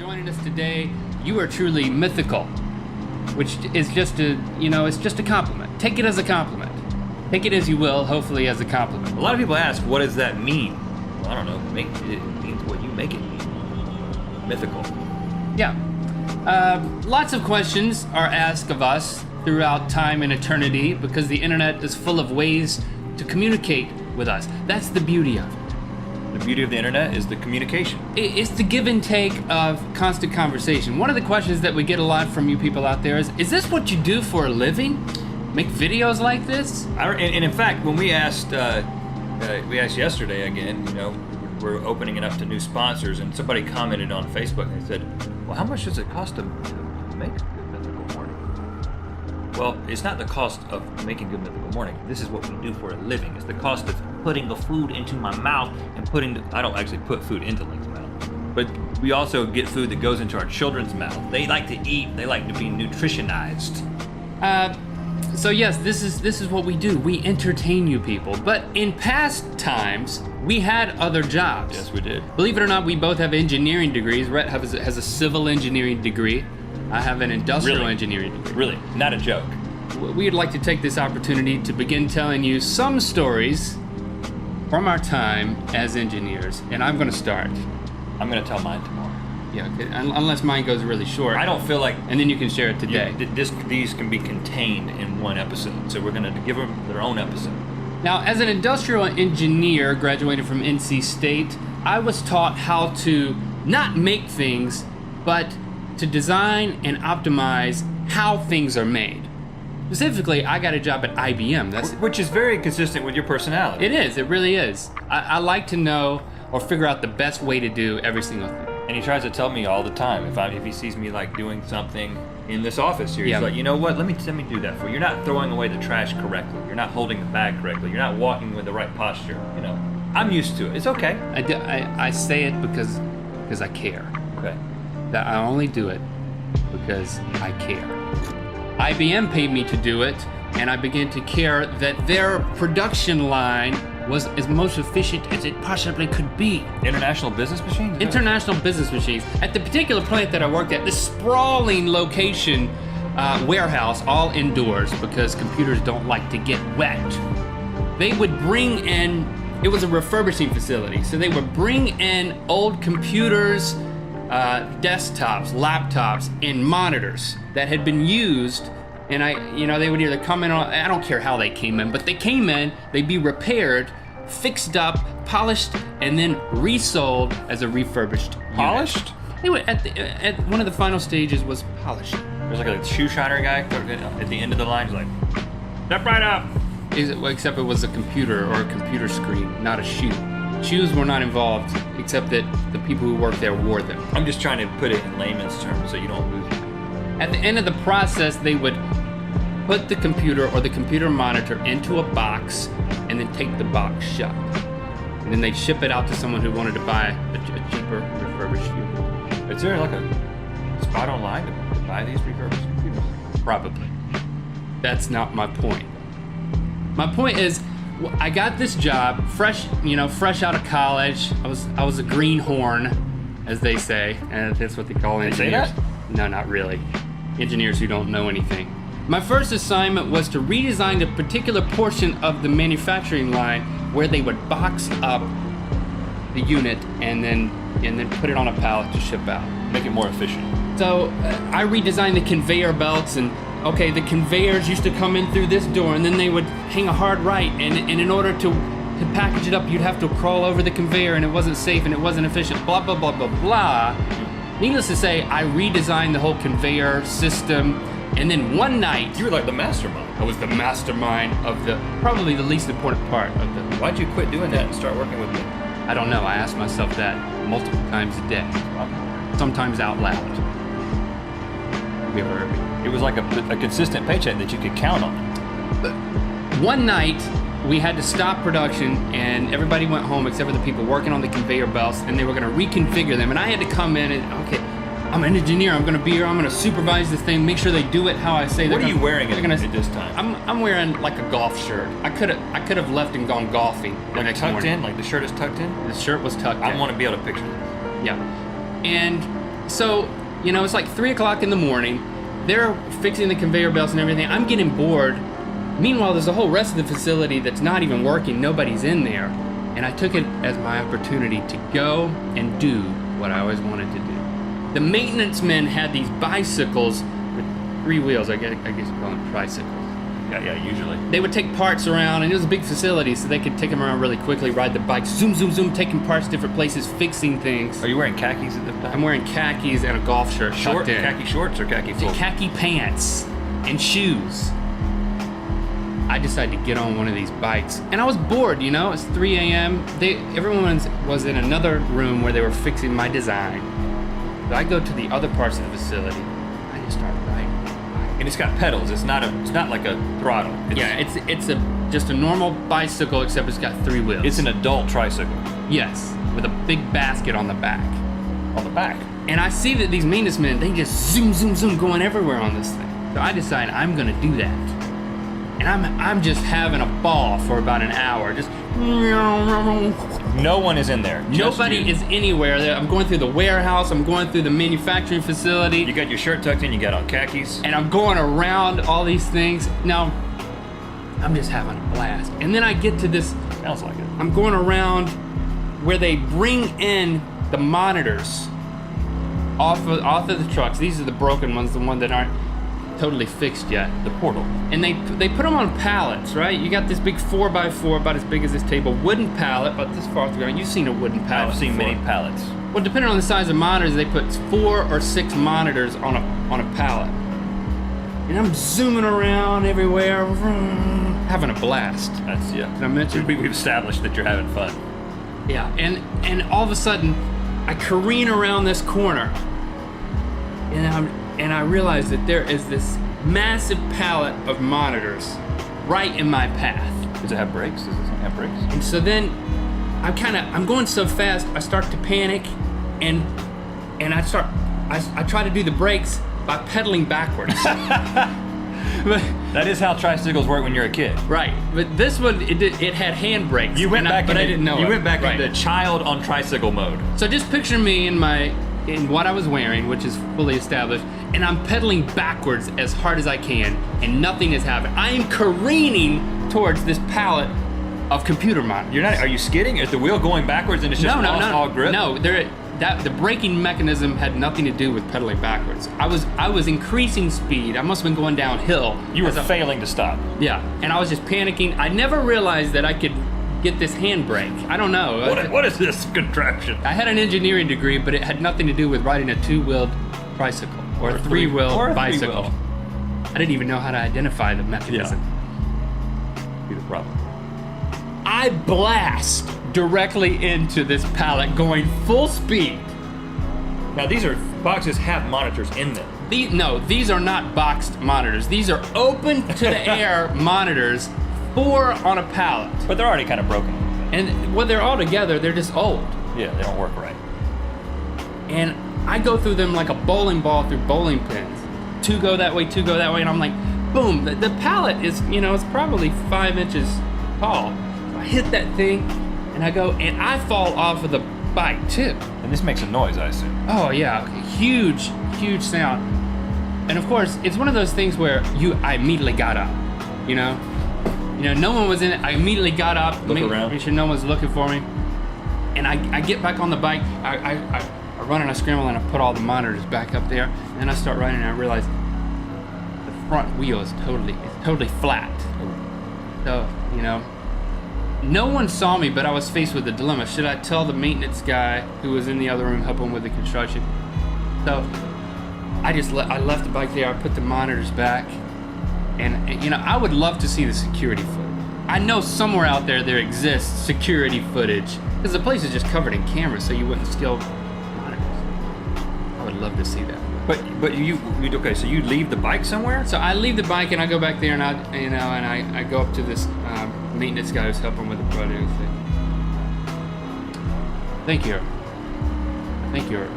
joining us today. You are truly mythical, which is just it's just a compliment. Take it as a compliment. Take it as you will, hopefully as a compliment. A lot of people ask, what does that mean? Well, I don't know. It means what you make it mean. Mythical. Yeah. Lots of questions are asked of us throughout time and eternity because the internet is full of ways to communicate with us. That's the beauty of it. The beauty of the internet is the communication. It's the give and take of constant conversation. One of the questions that we get a lot from you people out there is this what you do for a living? Make videos like this? And in fact, when we asked yesterday again, we're opening it up to new sponsors, and somebody commented on Facebook and they said, well, how much does it cost to make Good Mythical Morning? Well, it's not the cost of making Good Mythical Morning. This is what we do for a living. It's the cost of putting the food into my mouth and I don't actually put food into Link's mouth, but we also get food that goes into our children's mouth. They like to eat. They like to be nutritionized. So yes, this is what we do. We entertain you people. But in past times, we had other jobs. Yes, we did. Believe it or not, we both have engineering degrees. Rhett has a civil engineering degree. I have an industrial engineering degree. Really, not a joke. We'd like to take this opportunity to begin telling you some stories from our time as engineers. And I'm going to start. I'm going to tell mine tomorrow. Yeah, okay. Unless mine goes really short. I don't feel like... And then you can share it today. These can be contained in one episode, so we're going to give them their own episode. Now, as an industrial engineer graduated from NC State, I was taught how to not make things, but to design and optimize how things are made. Specifically, I got a job at IBM. Which is very consistent with your personality. It is. It really is. I like to know or figure out the best way to do every single thing. And he tries to tell me all the time if he sees me like doing something in this office here. He's like, you know what? Let me do that for you. You're not throwing away the trash correctly. You're not holding the bag correctly. You're not walking with the right posture. I'm used to it. It's okay. I say it because I care. Okay. That I only do it because I care. IBM paid me to do it, and I began to care that their production line was as most efficient as it possibly could be. International business machines? International business machines. At the particular plant that I worked at, this sprawling location warehouse, all indoors because computers don't like to get wet. They would bring in, it was a refurbishing facility, so they would bring in old computers, desktops, laptops, and monitors that had been used, and they would either come in on, I don't care how they came in, but they came in, they'd be repaired, fixed up, polished, and then resold as a refurbished unit. Polished? They would, at one of the final stages was polishing. There's like a shoe shiner guy at the end of the line. He's like, step right up. Except it was a computer or a computer screen, not a shoe. Shoes were not involved, except that the people who worked there wore them. I'm just trying to put it in layman's terms so you don't lose it. At the end of the process, they would put the computer or the computer monitor into a box and then take the box shut. And then they'd ship it out to someone who wanted to buy a cheaper refurbished unit. Is there like a spot online to buy these refurbished computers? Probably. That's not my point. My point is, I got this job fresh out of college. I was a greenhorn, as they say, and that's what they call engineers. They say that? No, not really. Engineers who don't know anything. My first assignment was to redesign a particular portion of the manufacturing line where they would box up the unit and then put it on a pallet to ship out. Make it more efficient. So I redesigned the conveyor belts, and okay, the conveyors used to come in through this door, and then they would hang a hard right, and in order to package it up, you'd have to crawl over the conveyor, and it wasn't safe, and it wasn't efficient, blah, blah, blah, blah, blah. Needless to say, I redesigned the whole conveyor system, and then one night... You were like the mastermind. I was the mastermind of probably the least important part of the... Why'd you quit doing that and start working with me? I don't know. I ask myself that multiple times a day. Sometimes out loud. Have you ever heard me? It was like a consistent paycheck that you could count on. But one night, we had to stop production, and everybody went home except for the people working on the conveyor belts, and they were going to reconfigure them. And I had to come in and, okay, I'm an engineer. I'm going to be here. I'm going to supervise this thing, make sure they do it how I say. What are you wearing at this time? I'm wearing like a golf shirt. I could have left and gone golfing the next morning. Tucked in? Like the shirt is tucked in? The shirt was tucked in. I want to be able to picture this. Yeah. And So, it's like 3 o'clock in the morning. They're fixing the conveyor belts and everything. I'm getting bored. Meanwhile, there's a whole rest of the facility that's not even working. Nobody's in there. And I took it as my opportunity to go and do what I always wanted to do. The maintenance men had these bicycles with 3 wheels. I guess you call them tricycles. Yeah, usually. They would take parts around, and it was a big facility, so they could take them around really quickly, ride the bikes, zoom, zoom, zoom, taking parts different places, fixing things. Are you wearing khakis at the time? I'm wearing khakis and a golf shirt. Short, tucked in. khaki shorts or khaki full? Khaki pants and shoes. I decided to get on one of these bikes, and I was bored. It's 3 a.m. Everyone was in another room where they were fixing my design. So I go to the other parts of the facility. I just start riding. And it's got pedals. It's not like a throttle. It's just a normal bicycle, except it's got 3 wheels. It's an adult tricycle. Yes, with a big basket on the back. On the back. And I see that these maintenance men, they just zoom, zoom, zoom, going everywhere on this thing. So I decide I'm gonna do that. And I'm just having a ball for about an hour. Just no one is in there. Nobody is anywhere. I'm going through the warehouse. I'm going through the manufacturing facility. You got your shirt tucked in. You got on khakis. And I'm going around all these things. Now, I'm just having a blast. And then I get to this. Sounds like it. I'm going around where they bring in the monitors off of the trucks. These are the broken ones, the ones that aren't totally fixed yet. The portal. And they put them on pallets, right? You got this big 4x4, about as big as this table, wooden pallet, about this far through. You've seen a wooden pallet. I've seen many pallets. Well, depending on the size of monitors, they put 4 or 6 monitors on a pallet. And I'm zooming around everywhere, having a blast. That's Did I mention? We've established that you're having fun. Yeah, and all of a sudden, I careen around this corner, and I realize that there is this massive pallet of monitors right in my path. Does it have brakes? Does it have brakes? And so then I'm going so fast, I start to panic, and I try to do the brakes by pedaling backwards. But, that is how tricycles work when you're a kid. right, but this one, it had hand brakes. You went back, but I didn't know You it. went back Right. into child on tricycle mode. So just picture me in what I was wearing, which is fully established, and I'm pedaling backwards as hard as I can, and nothing is happening. I am careening towards this pallet of computer monitors. Are you skidding? Is the wheel going backwards and it's just lost all grip? No, the braking mechanism had nothing to do with pedaling backwards. I was increasing speed. I must have been going downhill. You were failing to stop. Yeah, and I was just panicking. I never realized that I could get this handbrake. I don't know. What is this contraption? I had an engineering degree, but it had nothing to do with riding a 2-wheeled tricycle or a 3-wheel bicycle. 3-wheel. I didn't even know how to identify the mechanism. Be the problem. I blast directly into this pallet going full speed. Now these boxes have monitors in them. These are not boxed monitors. These are open to the air monitors, 4 on a pallet. But they're already kind of broken. And when they're all together, they're just old. Yeah, they don't work right. And I go through them like a bowling ball through bowling pins. 2 go that way, 2 go that way, and I'm like, boom. The pallet is, it's probably 5 inches tall. So I hit that thing, and I fall off of the bike too. And this makes a noise, I assume. Oh yeah, huge, huge sound. And of course, it's one of those things where I immediately got up. No one was in it. I immediately got up, around. Make sure no one's looking for me. And I get back on the bike. I run and I scramble and I put all the monitors back up there. And then I start riding and I realize the front wheel is totally flat. So, no one saw me, but I was faced with a dilemma. Should I tell the maintenance guy who was in the other room helping with the construction? So I left the bike there. I put the monitors back, and I would love to see the security footage. I know somewhere out there exists security footage because the place is just covered in cameras, so you wouldn't steal monitors. I would love to see that. But you okay? So you leave the bike somewhere? So I leave the bike and I go back there and I go up to this maintenance guy who's helping with the project and say, "Thank you.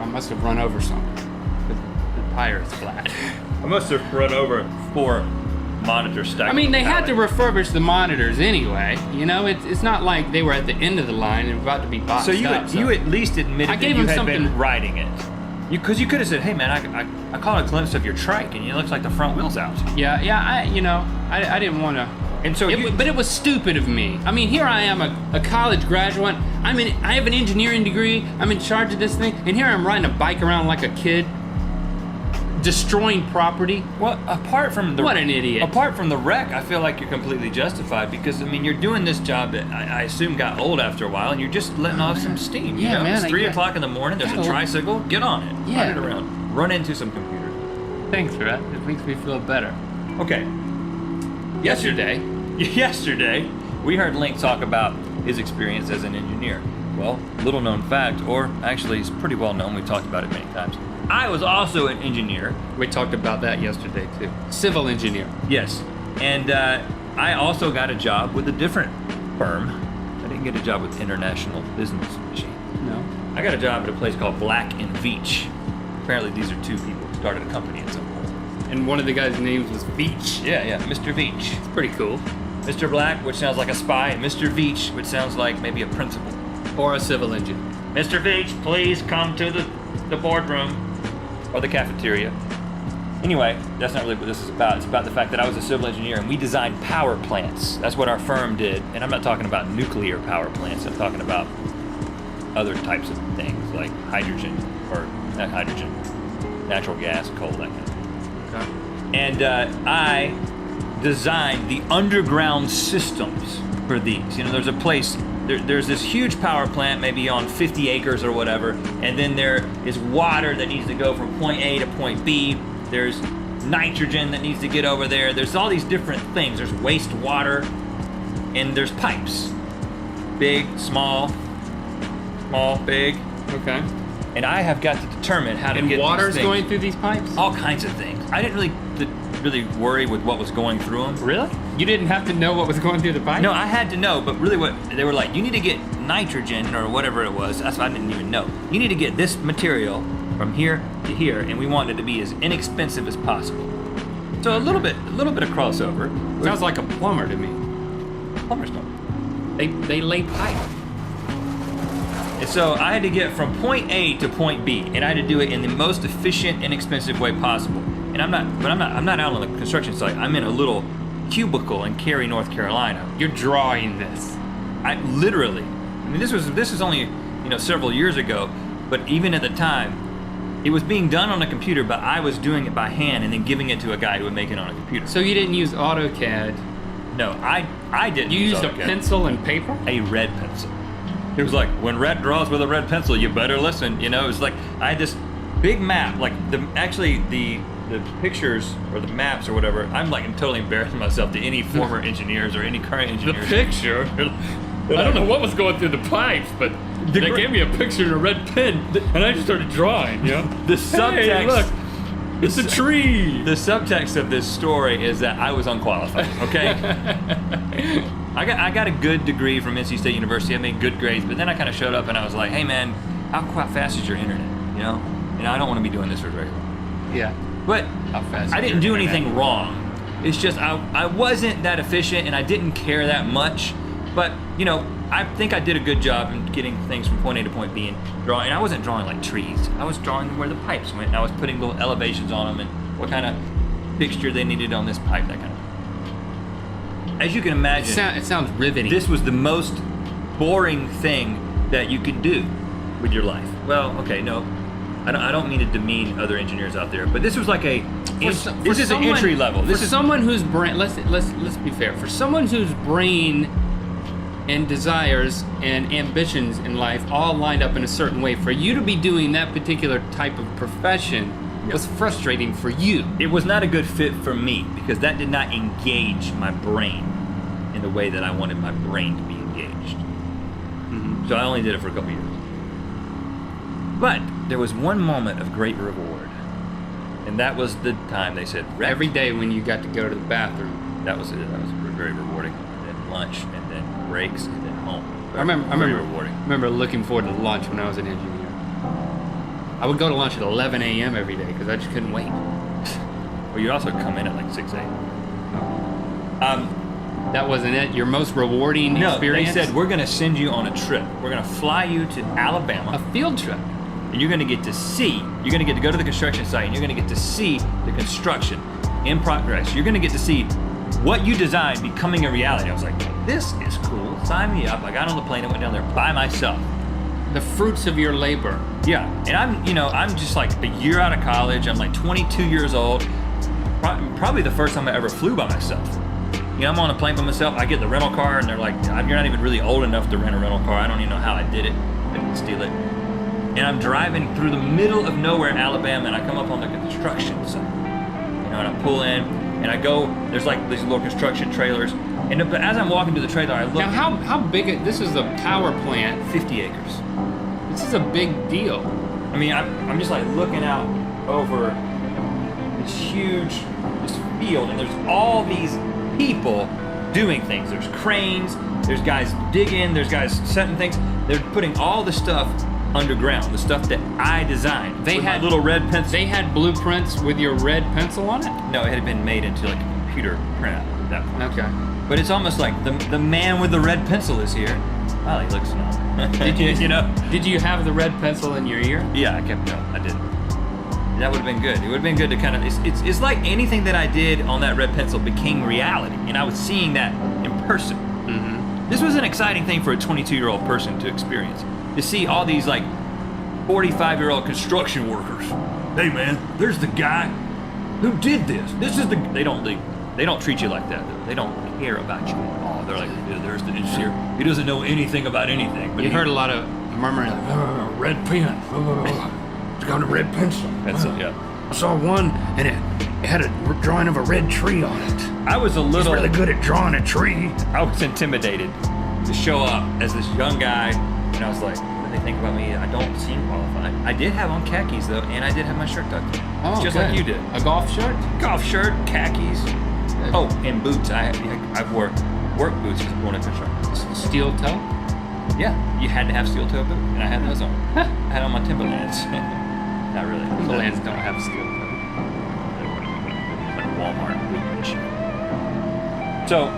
I must have run over something. The tire is flat." I must have run over 4 monitors stacked. I mean, they had to pallet. refurbish the monitors anyway. It's not like they were at the end of the line and about to be boxed So you up. you at least admitted I that gave you him had something- been riding it. Because you could have said, "Hey man, I caught a glimpse of your trike, and it looks like the front wheel's out." Yeah. I didn't want to. And so, But it was stupid of me. I mean, here I am, a college graduate. I have an engineering degree. I'm in charge of this thing, and here I'm riding a bike around like a kid, destroying property. well, apart from the What an idiot. Apart from the wreck, I feel like you're completely justified because I mean you're doing this job that I assume got old after a while, and you're just letting off some steam. Yeah, you know? man, It's I 3 get- o'clock in the morning. There's a Yeah. tricycle. Get on it. Yeah. Ride it around. Run into some computers. Thanks for that. It makes me feel better. Okay. Yesterday, we heard Link talk about his experience as an engineer. Well, little known fact, or actually it's pretty well known, we've talked about it many times. I was also an engineer. we talked about that yesterday too. Civil engineer. Yes. And I also got a job with a different firm. I didn't get a job with International Business Machine. No. I got a job at a place called Black and Veatch. Apparently these are two people who started a company at some point. And one of the guys' names was Beach. Yeah, Mr. Veatch. It's pretty cool. Mr. Black, which sounds like a spy, and Mr. Veatch, which sounds like maybe a principal. Or a civil engineer. Mr. Veatch, please come to the boardroom or the cafeteria. Anyway, that's not really what this is about. It's about the fact that I was a civil engineer and we designed power plants. That's what our firm did. And I'm not talking about nuclear power plants. I'm talking about other types of things like hydrogen, or not hydrogen, natural gas, coal, that kind of thing. Okay. And I designed the underground systems for these. You know, there's a place, there's this huge power plant, maybe on 50 acres or whatever, and then there is water that needs to go from point A to point B. There's nitrogen that needs to get over there. There's all these different things. There's wastewater, and there's pipes. Big, small, big. Okay. And I have got to determine how to And get water's these things. going through these pipes? All kinds of things. I didn't really worry with what was going through them. Really? You didn't have to know what was going through the pipe? No, I had to know, but really what they were like, you need to get nitrogen or whatever it was. That's what I didn't even know. You need to get this material from here to here, and we want it to be as inexpensive as possible. So a little bit of crossover. Sounds like a plumber to me. Plumbers don't. They lay pipe. And so I had to get from point A to point B, and I had to do it in the most efficient, inexpensive way possible. And I'm not out on the construction site. I'm in a little cubicle in Cary, North Carolina. You're drawing this. I mean, this is only several years ago, but even at the time, it was being done on a computer, but I was doing it by hand and then giving it to a guy who would make it on a computer. So you didn't use AutoCAD. No, I didn't. You use used a AutoCAD. pencil and paper? A red pencil. It was like, when red draws with a red pencil, you better listen. It was like I had this big map, like the pictures or the maps or whatever. I'm totally embarrassing myself to any former engineers or any current engineers. The picture? I don't know what was going through the pipes, but they gave me a picture in a red pen, and I just started drawing, The subtext. Hey, look, it's a tree. The subtext of this story is that I was unqualified. Okay. I got a good degree from NC State University. I made good grades, but then I kind of showed up and I was like, hey man, how fast is your internet? I don't want to be doing this for very long. Yeah. But How fast I is didn't your do internet? anything wrong. It's just I wasn't that efficient and I didn't care that much. But I think I did a good job in getting things from point A to point B and drawing. And I wasn't drawing like trees. I was drawing where the pipes went. And I was putting little elevations on them and what kind of fixture they needed on this pipe, that kind of thing. As you can imagine, It sounds riveting. this was the most boring thing that you could do with your life. Well, okay, no, I don't mean to demean other engineers out there, but this was like this is an entry level. This is someone whose brain. Let's be fair. For someone whose brain and desires and ambitions in life all lined up in a certain way, for you to be doing that particular type of profession was frustrating for you. It was not a good fit for me because that did not engage my brain in the way that I wanted my brain to be engaged. Mm-hmm. So I only did it for a couple years. But there was one moment of great reward, and that was the time they said Every day when you got to go to the bathroom. That was it. That was very rewarding. And then lunch, and then breaks, and then home. I remember Very rewarding. I remember looking forward to lunch when I was an engineer. I would go to lunch at 11 a.m. every day because I just couldn't wait. Well, you'd also come in at like 6 a.m. That wasn't it? Your most rewarding No, experience? they said, we're going to send you on a trip. We're going to fly you to Alabama. A field trip. and you're going to get to see. You're going to get to go to the construction site, and you're going to get to see the construction in progress. You're going to get to see what you designed becoming a reality. I was like, this is cool. Sign me up. I got on the plane and went down there by myself. The fruits of your labor. Yeah, and I'm just like a year out of college. I'm like 22 years old. Probably the first time I ever flew by myself. I'm on a plane by myself. I get the rental car, and they're like, you're not even really old enough to rent a rental car. I don't even know how I did it. I didn't steal it. And I'm driving through the middle of nowhere in Alabama, and I come up on the construction site. And I pull in, and I go, there's like these little construction trailers. And but as I'm walking to the trailer, I look. Now, how big? This is a power plant. 50 acres. This is a big deal. I mean, I'm just like looking out over this huge field, and there's all these people doing things. There's cranes, there's guys digging, there's guys setting things. They're putting all the stuff underground, the stuff that I designed. They had my little red pencil. They had blueprints with your red pencil on it? No, it had been made into like a computer printout at that point. Okay. But it's almost like the man with the red pencil is here. Well, he looks normal. Did you have the red pencil in your ear? Yeah, I kept it up. I did. That would have been good. It would have been good to kind of, it's like anything that I did on that red pencil became reality, and I was seeing that in person. Mm-hmm. This was an exciting thing for a 22-year-old person to experience, to see all these like 45-year-old construction workers. Hey man, there's the guy who did this. This is the, they don't treat you like that. They don't care about you at all. They're like, yeah, there's the engineer. He doesn't know anything about anything. But you heard a lot of murmuring, like, red pen. It's got a red pencil. Yeah. I saw one, and it had a drawing of a red tree on it. I was a little... He's really good at drawing a tree. I was intimidated to show up as this young guy, and I was like, what do they think about me? I don't seem qualified. I did have on khakis, though, and I did have my shirt tucked in. Oh, just good. like you did. A golf shirt? Golf shirt, khakis. Good. Oh, and boots. I've wore work boots because I'm going to construction. Steel toe? Yeah, you had to have steel toe boots, and I had those on. I had on my Timberlands. Not really. Timberlands don't have steel toe. Like Walmart boot. So,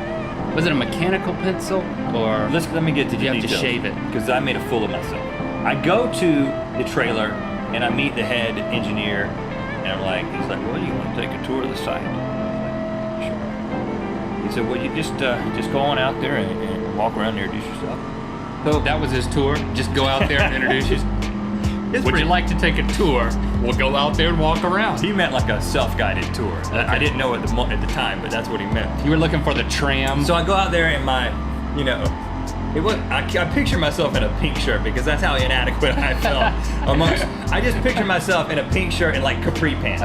was it a mechanical pencil, or let me get to the you have details, to shave it? Because I made a fool of myself. I go to the trailer and I meet the head engineer, and I'm like, he's like, well, you want to take a tour of the site? I'm like, sure. He said, well, you just go on out there and walk around there, introduce yourself. So that was his tour. Just go out there and introduce yourself. Would you like to take a tour? We'll go out there and walk around. He meant like a self-guided tour. Okay. I didn't know at the time, but that's what he meant. You were looking for the tram. So I go out there in my, I picture myself in a pink shirt because that's how inadequate I felt. I just picture myself in a pink shirt and like capri pants,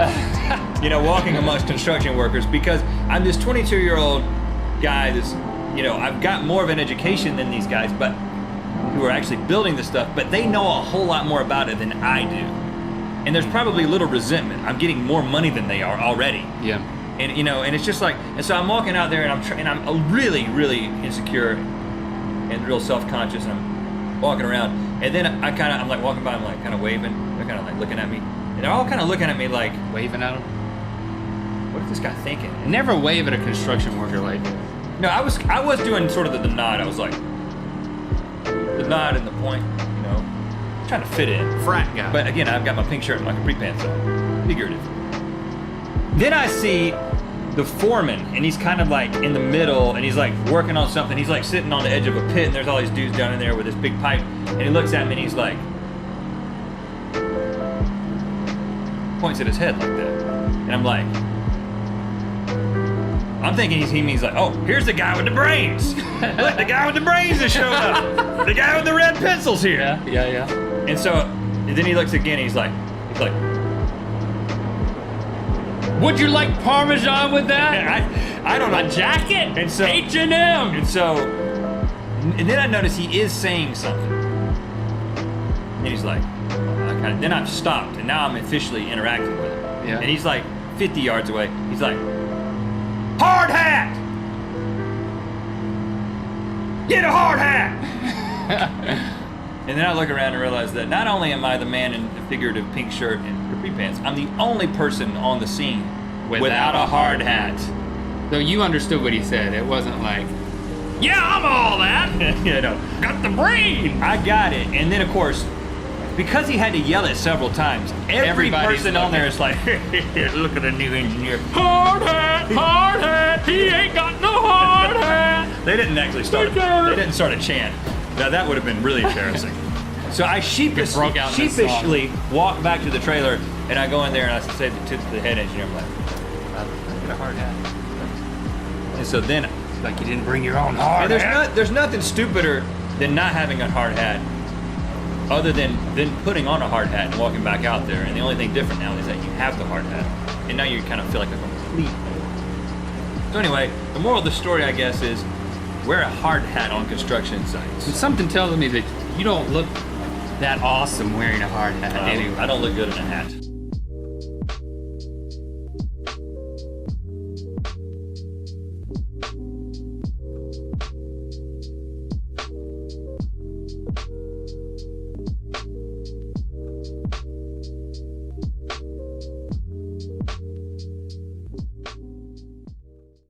walking amongst construction workers because I'm this 22-year-old guy that's, I've got more of an education than these guys, but who are actually building this stuff, but they know a whole lot more about it than I do. And there's probably a little resentment. I'm getting more money than they are already. Yeah. And and it's just like, and so I'm walking out there and I'm really, really insecure and real self-conscious, and I'm walking around, and then I'm like walking by, I'm like kind of waving, they're kind of like looking at me, and they're all kind of looking at me like, waving at them? What is this guy thinking? Never wave at a construction worker like. No, I was doing sort of the nod. I was like, the nod and the point, trying to fit in. Frat guy. But again, I've got my pink shirt and my capri pants on. Figurative. Then I see the foreman, and he's kind of like in the middle, and he's like working on something. He's like sitting on the edge of a pit, and there's all these dudes down in there with this big pipe, and he looks at me and he's like, points at his head like that. And I'm like, I'm thinking he means like, oh, here's the guy with the brains. Look, the guy with the brains has showed up. The guy with the red pencil's here. Yeah. And so, and then he looks again, and he's like, would you like Parmesan with that? I don't know. A jacket? And so H&M. And then I notice he is saying something. And he's like, then I've stopped, and now I'm officially interacting with him. Yeah. And he's like 50 yards away. He's like, hard hat! Get a hard hat! And then I look around and realize that not only am I the man in the figurative pink shirt and capri pants, I'm the only person on the scene without a hard hat. So you understood what he said. It wasn't like, yeah, I'm all that. Got the brain. I got it. And then, of course, because he had to yell it several times, every Everybody's person on looking. there is like, look at the new engineer. Hard hat, he ain't got no hard hat. They didn't actually start. They didn't start a chant. Now that would have been really embarrassing. So I broke out in a song. sheepishly walk back to the trailer, and I go in there and I say to the head engineer, I'm like, I get a hard hat. and so then, Like you didn't bring your own hard and hat. there's nothing stupider than not having a hard hat, other than putting on a hard hat and walking back out there. And the only thing different now is that you have the hard hat, and now you kind of feel like a complete. So anyway, the moral of the story, I guess, is wear a hard hat on construction sites. And something tells me that you don't look that awesome wearing a hard hat anyway. I don't look good in a hat.